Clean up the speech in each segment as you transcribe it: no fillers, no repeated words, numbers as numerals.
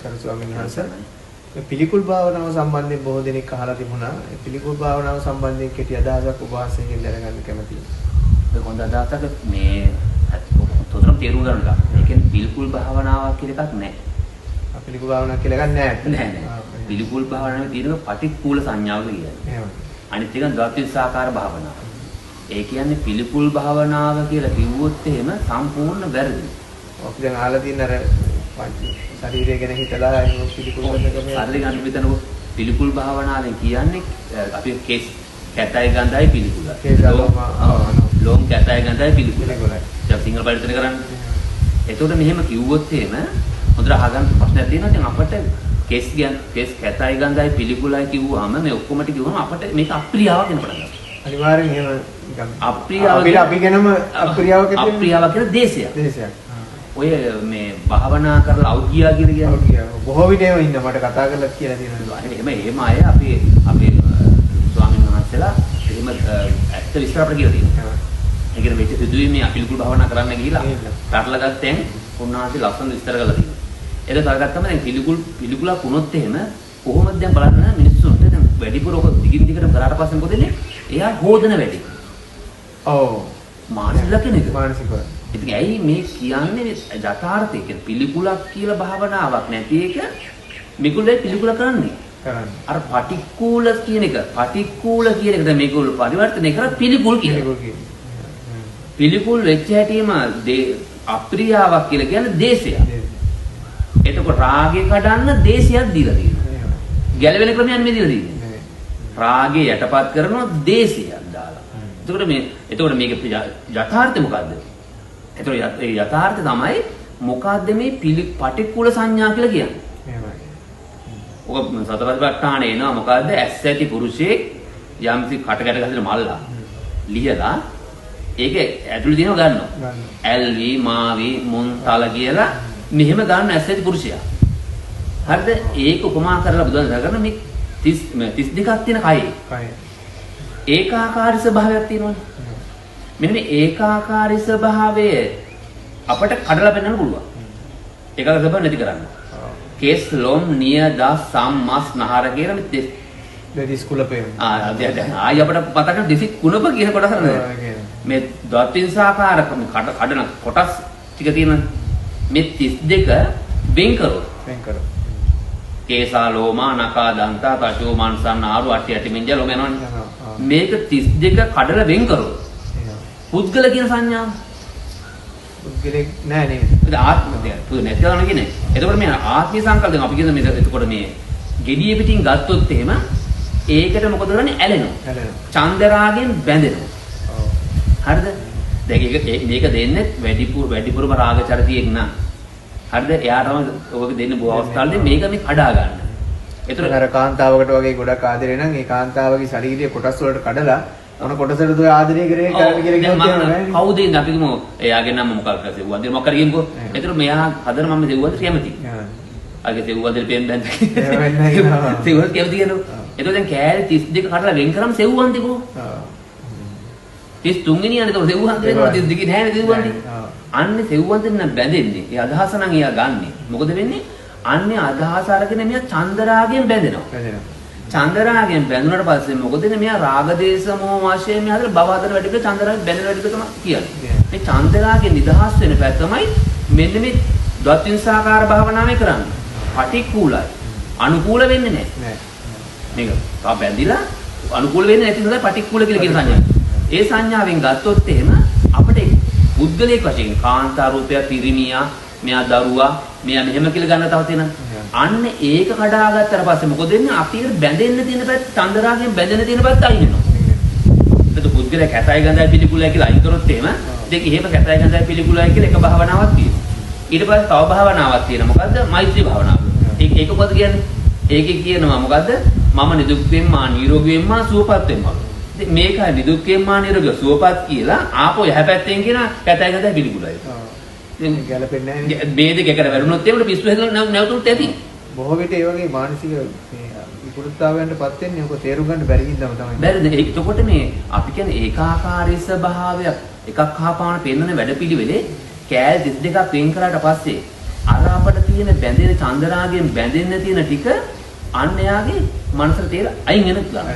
කරු ස්වාමීන් වහන්සේ පිළිකුල් භාවනාව සම්බන්ධයෙන් බොහෝ දෙනෙක් අහලා තිබුණා. ඒ පිළිකුල් භාවනාව සම්බන්ධයෙන් කෙටි අදහසක් ඔබ වහන්සේගෙන් දැනගන්න කැමතියි. ඒක හොඳ අදහසක් මේ තොරතුරු තේරුම් ගන්න එක. ඒ කියන්නේ පිළිකුල් භාවනාවක් කියලා එකක් නැහැ. පිළිකුල් භාවනාවක් කියලා එකක් නැහැ. නැහැ. පිළිකුල් භාවනාවේ තියෙන පටික්කුල සංඥාව කියන්නේ. එහෙමයි. අනිත් එක ද්වත්විසාකාර භාවනාව. ඒ කියන්නේ පිළිකුල් භාවනාව කියලා කිව්වොත් එහෙම සම්පූර්ණ වැරදි. අපි දැන් අහලා තියෙන අර ශරීරය ගැන හිතලා අයිනෝ පිළිකුල් කරනකම හරිය ගන්න මෙතන පිළිකුල් භාවනාවෙන් කියන්නේ අපි කෙස් කැතයි ගඳයි පිළිකුල. ලෝම් කැතයි ගඳයි පිළිකුලයි. දැන් සිංහල පරිවර්තන කරන්නේ. එතකොට මෙහෙම කිව්වොත් එහෙම හොඳට අහගන්න ප්‍රශ්නයක් තියෙනවා. දැන් අපිට කෙස් කැතයි ගඳයි පිළිකුලයි කිව්වහම මේ ඔක්කොම ටික කිව්වම අපිට මේක අප්‍රියාවක් වෙන පටන් ගන්නවා. අනිවාර්යෙන් එහෙම නිකන් අප්‍රියාව අපි ගැනම අප්‍රියාවක් කියන දේශයක්. ඔය මේ භාවනා කරලා අවුගියා කියලා කියන්නේ බොහෝ විට ඒව ඉන්න මට කතා කරලා කියලා තියෙනවා. එහෙම අය අපේ ස්වාමීන් වහන්සේලා එහෙම ඇත්ත විස්තර අපිට කියලා තියෙනවා. ඒ කියන්නේ මෙච්ච සිදුවීම් මේ අපිලිකුල් භාවනා කරන්න ගිහිලා තරලා ගත්තෙන් උන්වහන්සේ ලස්සන විස්තර කරලා තියෙනවා. ඒක කරගත්තම දැන් පිළිකුලක් වුණොත් එහෙම කොහොමද දැන් බලන්න මිනිස්සුන්ට දැන් වැඩිපුර ඔක දිගින් දිගට කරාට පස්සේ මොකද වෙන්නේ? එයා හොදන වැඩි. ඔව්. මානසික කෙනෙක්. මානසිකව. ඉතින් ඇයි මේ කියන්නේ යථාර්ථය කියන්නේ පිළිකුලක් කියලා භාවනාවක් නැති එක මේගොල්ලෝ පිළිකුල කරන්නේ. අර පටික්කුල කියන එක දැන් මේගොල්ලෝ පරිවර්තනය කරලා පිළිකුල් කියනවා. පිළිකුල් වෙච්ච හැටිම අප්‍රියාවක් කියලා කියන්නේ දේශයක්. එතකොට රාගය කඩන්න දේශයක් දීලා තියෙනවා. ගැලවෙන ක්‍රමයක් නෙමෙයි දීලා තියෙන්නේ. රාගය යටපත් කරනවා දේශයක් දාලා. එතකොට මේක යථාර්ථය මොකද්ද? එතකොට ඒ යථාර්ථය තමයි මොකද්ද මේ පටික්කුල සංඥා කියලා කියන්නේ. එහෙමයි. ඔක සතරපට්ඨානේ එනවා මොකද්ද? ඇස් ඇති පුරුෂයෙක් යම්සි කටකට ගහලා මල්ලා ලියලා ඒක ඇතුළේ තියෙනව ගන්නවා. ඇල්වි මාවි මුන් තල කියලා මෙහෙම ගන්න ඇස් ඇති පුරුෂයා. හරිද? ඒක උපමා කරලා බුදුන් දහගන්න මේ 32ක් තියෙන කයේ. ඒකාකාරී ස්වභාවයක් තියෙනවනේ. මෙන්න මේ ඒකාකාරී ස්වභාවය අපට කඩලා පෙන්වන්න පුළුවන්. ඒකාකාරී ස්වභාවය නැති කරන්න. කේස් ලොම් නිය දස් සම්මස් නහර කියලා මේ දෙතිස් කුලපේ. ආයි අපට පතක දෙසි කුණප කියන කොටස නේද? මේ ද්වත්විංසාකාර කඩන කොටස් ටික තියෙන මේ 32 වෙන් කරොත් කේසා ලෝමා නකා දන්තා තචෝ මන්සන් ආරු අටි අටි මින්ජ ලොම යනවනේ. මේක 32 කඩලා වෙන් කරොත් පුද්ගල කියන සංඥාව පුද්ගලෙක් නෑ නේද? ඒක ආත්මය. පුදු නැති කරන කියන්නේ. එතකොට මේ ආත්මීය සංකල්පයෙන් අපි කියන මේ එතකොට මේ gediye පිටින් ගත්තොත් එහෙම ඒකට මොකද කරන්නේ? ඇලෙනවා. චන්දරාගෙන් බැඳෙනවා. ඔව්. හරිද? දැන් මේක දෙන්නේ වැඩිපුරම රාග චරිතයක් නා. හරිද? එයාටම ඔබ දෙන්නේ බොහෝ අවස්ථාවලදී මේක මේ කඩා ගන්න. ඒතර අර කාන්තාවකට වගේ ගොඩක් ආදරේ නම් ඒ කාන්තාවගේ ශරීරයේ කොටස් වලට කඩලා මොන කොටසටද ඔය ආදරය කරේ කියලා කියනවා නේද? කවුද ඉන්නේ අපි කිමු එයාගේ නම මොකක්ද සෙව්වන්දේ මොකක් කරේ කියමුකෝ. ඒතර මෙයා හදන මම සෙව්වන්දේ කැමති. ආගේ සෙව්වන්දේ පෙන් දැන් සෙව්වන්දේ කැමති කියනවා. ඒතර දැන් කෑලි 32 කඩලා වෙන් කරාම සෙව්වන්දේ කො. 33 වෙනි යන්නේ තෝ සෙව්වන්දේ වෙනවා 32 නෑනේ සෙව්වන්දේ. අන්නේ සෙව්වන්දේ නම් බැඳෙන්නේ. ඒ අදහස නම් එයා ගන්නෙ. මොකද වෙන්නේ? අන්නේ අදහස අරගෙන මෙයා චන්දරාගයෙන් බැඳෙනවා. චන්දරාගයෙන් බැඳුනට පස්සේ මොකද මෙයා රාග දේශ මොහ වශයෙන් මෙයා හතර භව හතර වැඩි කියලා චන්දරාගෙන් බැඳෙන වැඩි තමයි කියන්නේ. මේ චන්දරාගෙන් නිදහස් වෙන පැත්ත තමයි මෙන්න මේ ද්වත්විංසාකාර භාවනාවේ කරන්නේ. පටික්කුලයි. අනුකූල වෙන්නේ නැහැ. මේක තා බැඳිලා අනුකූල වෙන්නේ නැති නිසා පටික්කුල කියලා කියන සංඥාව. ඒ සංඥාවෙන් ගත්තොත් එහෙම අපිට පුද්ගලයෙක් වශයෙන් කාන්තා රූපය පිරිමියා මෙයා දරුවා මෙයා මෙහෙම කියලා ගන්න තව තියෙනවා. අන්න ඒක කඩාගත්තට පස්සේ මොකද වෙන්නේ? අපිට බැඳෙන්න තියෙන පැත්ත චන්දරාගෙන් බැඳෙන්න තියෙන පැත්ත අයින් වෙනවා. ඒක පුද්ගලයා කැතයි ගඳයි පිළිකුලයි කියලා අයින් කරොත් එහෙම දෙක එහෙම කැතයි ගඳයි පිළිකුලයි කියලා එක භාවනාවක් තියෙනවා. ඊට පස්සේ තව භාවනාවක් තියෙනවා. මොකද්ද? මෛත්‍රී භාවනාව. ඒක මොකද කියන්නේ? ඒකේ කියනවා මොකද්ද? මම නිදුක් වෙම්මා නිරෝගී වෙම්මා සුවපත් වෙම්මා. ඉතින් මේකයි නිදුක් වෙම්මා නිරෝගී සුවපත් කියලා ආපෝ යහපැත්තෙන් කියන කැතයි ගඳයි පිළිකුලයි. දැන් ගැලපෙන්නේ නැහැ. මේ දෙක එකට වැරුණොත් එමුට පිස්සු හැදලා නැවතුනොත් ඇති. බොහෝ විට ඒ වගේ මානසික මේ විකෘතතාවයන්ටපත් වෙන්නේ ඔක තේරුම් ගන්න බැරි හින්දාම තමයි. බැරිද? එතකොට මේ අපි කියන්නේ ඒකාකාරී ස්වභාවයක් එකක් හාපාන පෙන්වන වැඩපිළිවෙලේ කෑල් 32ක් වෙන් කරාට පස්සේ අර අපට තියෙන බැඳෙන චන්දරාගයෙන් බැඳෙන්න තියෙන ටික අන්න එයාගේ මනසට තියලා අයින් වෙන ගන්න.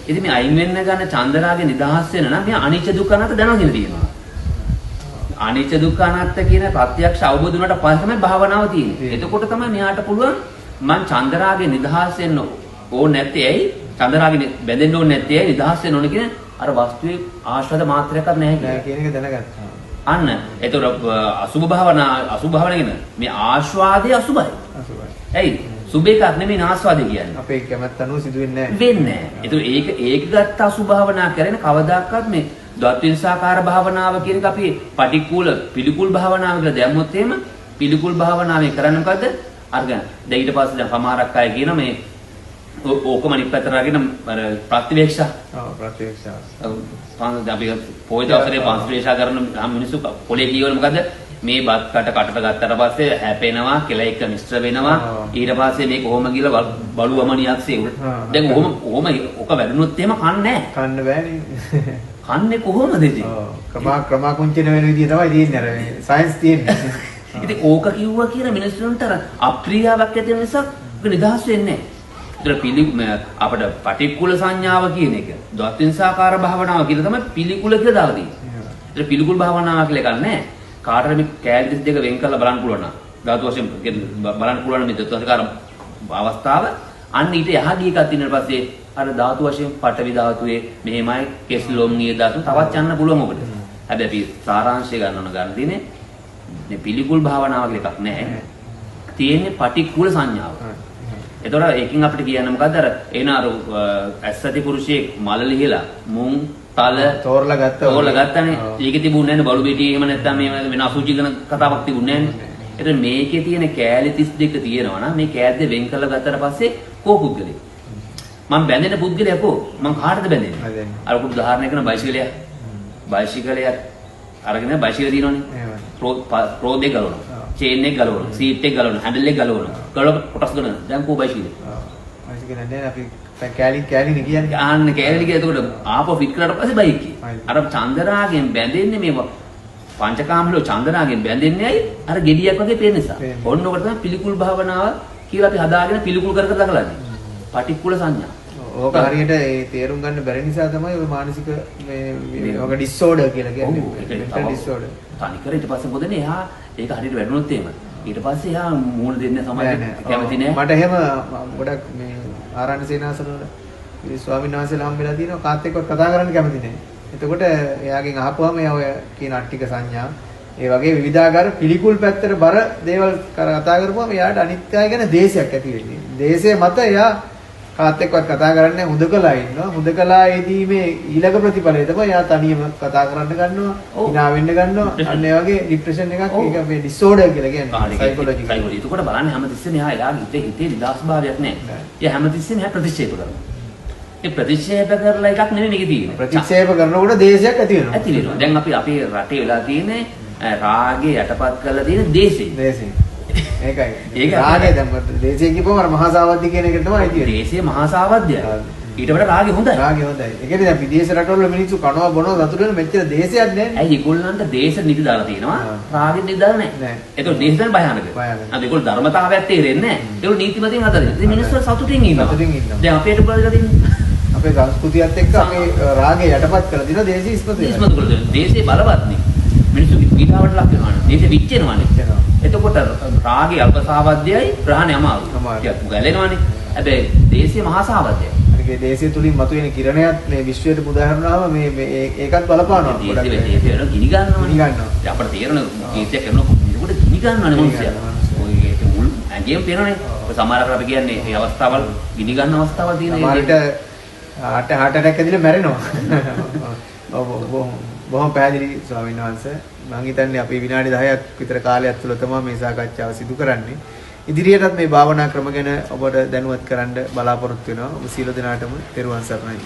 ඉතින් මේ අයින් වෙන්න ගන්න චන්දරාගේ නිදහස් වෙන නම් මේ අනිච්ච දුක්ඛ අනාත්ම දැනගෙන තියෙනවා. අනිච්ච දුක්ඛ අනාත්ම කියන ප්‍රත්‍යක්ෂ අවබෝධ වුණාට පස්සේ තමයි භාවනාව තියෙන්නේ. එතකොට තමයි මෙයාට පුළුවන් මං චන්දරාගේ නිදහස් වෙන්න ඕනේ නැත්තේ ඇයි? චන්දරාගේ බැඳෙන්න ඕනේ නැත්තේ ඇයි? නිදහස් වෙන්න ඕනේ කියන අර වස්තුවේ ආශ්‍රද මාත්‍රයක්වත් නැහැ කියන එක දැනගත්තා. අන්න එතකොට අසුභ භාවනා කියන මේ ආස්වාදයේ අසුභයි. ඇයි? සුභ එකක් නෙමෙයි ආස්වාදේ කියන්නේ. අපේ කැමැත්ත අනුව සිදු වෙන්නේ නැහැ. වෙන්නේ නැහැ. ඒක ගත්ත අසුභ භාවනා කරගෙන කවදාකවත් මේ ද්වත්විංසාකාර භාවනාව කියන එක අපි පටික්කුල පිළිකුල් භාවනාව කියලා දැම්මොත් එහෙම පිළිකුල් භාවනාවේ කරන්නේ මොකද්ද? අරගෙන දැන් ඊට පස්සේ දැන් සමහරක් අය කියන මේ ඕකම අනිත් පැත්තට අරගෙන අර ප්‍රතිවේක්ෂා. ඔව් ප්‍රතිවේක්ෂා. අපි පොයි දවසේ පන්සලේෂා කරන මිනිස්සු පොලේ කියවල මොකද්ද? මේ බත් කටට ගත්තට පස්සේ හැපෙනවා කියලා එක මිශ්‍ර වෙනවා. ඊට පස්සේ මේක කොහොම කියලා බලුවමනියක්සේ උඩ. දැන් කොහොම ඔක වැඩුණොත් එහෙම කන්නේ නැහැ. කන්න බෑනේ. කන්නේ කොහොමද ඉතින්? ක්‍රමා කුංචින වෙන විදිය තමයි තියෙන්නේ අර මේ සයන්ස් තියෙන්නේ. ඉතින් ඕක කිව්වා කියන මිනිස්සුන්ට අප්‍රියාවක් ඇති වෙන නිසා නිදහස් වෙන්නේ නැහැ. අපිට පටික්කුල සංඥාව කියන එක ද්වත්විංසාකාර භාවනාව කියලා තමයි පිළිකුල කියලා දාලා තියෙන්නේ. ඒක පිළිකුල් භාවනාව කියලා එකක් නැහැ. කාටද මේ කැලේ දෙක වෙන් කරලා බලන්න පුළුවන් නම් ධාතු වශයෙන් බලන්න පුළුවන් මේ ද්වත්විංසාකාර අවස්ථාව අන්න ඊට යහ ගිය එකක් තියෙන පස්සේ අර ධාතු වශයෙන් පඨවි ධාතුවේ මෙහෙමයි කෙස්ලොම් නිය ධාතු තවත් යන්න පුළුවන් ඔබට. හැබැයි අපි සාරාංශය ගන්න තියෙන්නේ මේ පිළිකුල් භාවනාව කියලා එකක් නැහැ. තියෙන්නේ පටික්කුල සංඥාව. එතකොට ඒකෙන් අපිට කියන්න මොකද්ද අර එන අර ඇස්සති පුරුෂයෙක් මල ලිහලා මුං තල තෝරලා ගත්තානේ. ඒකේ තිබුණේ නැහැ බලු බෙටි එහෙම නැත්නම් මේ වෙන අසුචි කරන කතාවක් තිබුණේ නැහැ. එතකොට මේකේ තියෙන කෑලි 32 තියෙනවා නම් මේ කෑද්ද වෙන් කරලා ගත්තට පස්සේ කෝ පුද්ගලෙක් මම බැඳෙන පුද්ගලයා කෝ මම කාටද බැඳෙන්නේ? අර කුඩු උදාහරණයක් කරන බයිසිකලයක්. බයිසිකලයක් අරගෙන බයිසිකල දිනවනේ. රෝඩ් එක ගලවනවා. චේන් එක ගලවනවා. සීට් එක ගලවනවා. හැන්ඩල් එක ගලවනවා. ගලව කොටස් ගන්න. දැන් කෝ බයිසිකල. බයිසිකල නෑ අපි කෑලි කියන්නේ. ආන්න කෑලි කියලා එතකොට ආපහු ෆිට කරලා පස්සේ බයික් එක. අර චන්දරාගෙන් බැඳෙන්නේ මේ පංචකාමලෝ චන්දරාගෙන් බැඳෙන්නේ ඇයි? අර ගෙඩියක් වගේ පේන නිසා. ඔන්න ඔකට තමයි පිළිකුල් භාවනාව කියලා අපි හදාගෙන පිළිකුල් කර කර දකලාන්නේ. පටික්කුල සංඥා. ඕක හරියට ඒ තේරුම් ගන්න බැරි නිසා තමයි ඔය මානසික මේ ඔක ඩිසෝඩර් කියලා කියන්නේ. Mental disorder. තනිකර ඊට පස්සේ මොකද නේ එහා ඒක හරියට වැඩුණොත් එහෙම. ඊට පස්සේ එහා මූණ දෙන්න සමාජයට කැමති නෑ. මට එහෙම ගොඩක් මේ ආරණ්‍ය සේනාසන වල ස්වාමීන් වහන්සේලා හම්බෙලා තියෙනවා කාත් එක්කවත් කතා කරන්න කැමති නෑ. එතකොට එයාගෙන් අහපුවාම එයා ඔය කියන අට්ටික සංඥා ඒ වගේ විවිධාකාර පිළිකුල් පැත්තට බර දේවල් කතා කරපුවාම එයාට අනිත් අය ගැන දේශයක් ඇති වෙන්නේ. දේශය මත එයා කාත් එක්කවත් කතා කරන්නේ හුදකලා ඉන්නවා. හුදකලා ඒදීමේ ඊළඟ ප්‍රතිඵලය තමයි එයා තනියම කතා කරන්න ගන්නවා, hina වෙන්න ගන්නවා. අන්න ඒ වගේ ડિප්‍රෙෂන් එකක් ඒක මේ ඩිසෝඩර් කියලා කියන්නේ. සයිකොලොජිකල්. ඒකට බලන්න හැමතිස්සෙම එයාගේ හිතේ නිදාස්භාවයක් නැහැ. එයා හැමතිස්සෙම ප්‍රතික්ෂේප කරනවා. ඒ ප්‍රතික්ෂේප කරලා එකක් නෙමෙයි මේකේ තියෙන්නේ. ප්‍රතික්ෂේප කරනකොට දේශයක් ඇති වෙනවා. ඇති වෙනවා. දැන් අපි අපේ රටේ වෙලා තියෙන්නේ රාගේ යටපත් කරලා තියෙන දේශේ. දේශේ. ඒකයි. රාගේ දැන් දේශේ කියපුවම අර මහා සාවද්‍ය කියන එකට තමයි තියෙන්නේ. දේශේ මහා සාවද්‍යයි. ඊට වඩා රාගේ හොඳයි. රාගේ හොඳයි. ඒ කියන්නේ දැන් විදේශ රටවල මිනිස්සු කනවා බොනවා සතුටු වෙන මෙච්චර දේශයක් නැහැ. ඇයි ඒගොල්ලන්ට දේශ නිදි දාලා තියෙනවා. රාගෙ නිදි දාලා නැහැ. ඒතකොට දේශ දැන් භයානක. අද ඒගොල්ලෝ ධර්මතාවයක් තේරෙන්නේ නැහැ. ඒගොල්ලෝ නීතිමතින් හදලා. ඉතින් මිනිස්සු සතුටින් ඉන්නවා. දැන් අපේට බලලා තියෙන්නේ අපේ සංස්කෘතියත් එක්ක අපේ රාගේ යටපත් කරලා දිනවා දේශීය ඉස්මතු කරලා දෙනවා. දේශේ බලවත් නේ. මිනිස්සු පීඩාවට ලක් වෙනවානේ. දේශේ විච්චෙනවානේ. එතකොට රාගේ අල්පසාවද්‍යයි ප්‍රහාණය අමාරුයි. ටිකක් ගැලෙනවානේ. හැබැයි දේශේ මහා සාවද්‍යයි. ඒ දේශය තුලින් මතුවෙන කිරණයත් මේ විශ්වයට මුදාහරනවාම මේ ඒකත් බලපානවා. දේශේ වෙන ගිනි ගන්නවානේ. අපිට තේරෙන කීර්තියක් කරනකොට ගිනි ගන්නවානේ මිනිස්සයා. ඔය ඒක මුල් ඇඟෙන් පේනවනේ. සමහරකට අපි කියන්නේ මේ අවස්ථාවල් ගිනි ගන්න අවස්ථාවල් තියෙනවා. සමහරට හાર્ට් ඇටැක් ඇදිලා මැරෙනවා. බොහොම පැහැදිලි ස්වාමීන් වහන්සේ. මම හිතන්නේ අපි විනාඩි 10ක් විතර කාලයක් තුළ තමයි මේ සාකච්ඡාව සිදු කරන්නේ. ඉදිරියටත් මේ භාවනා ක්‍රම ගැන ඔබට දැනුවත් කරන්න බලාපොරොත්තු වෙනවා. ඔබ සියලු දෙනාටම තෙරුවන් සරණයි.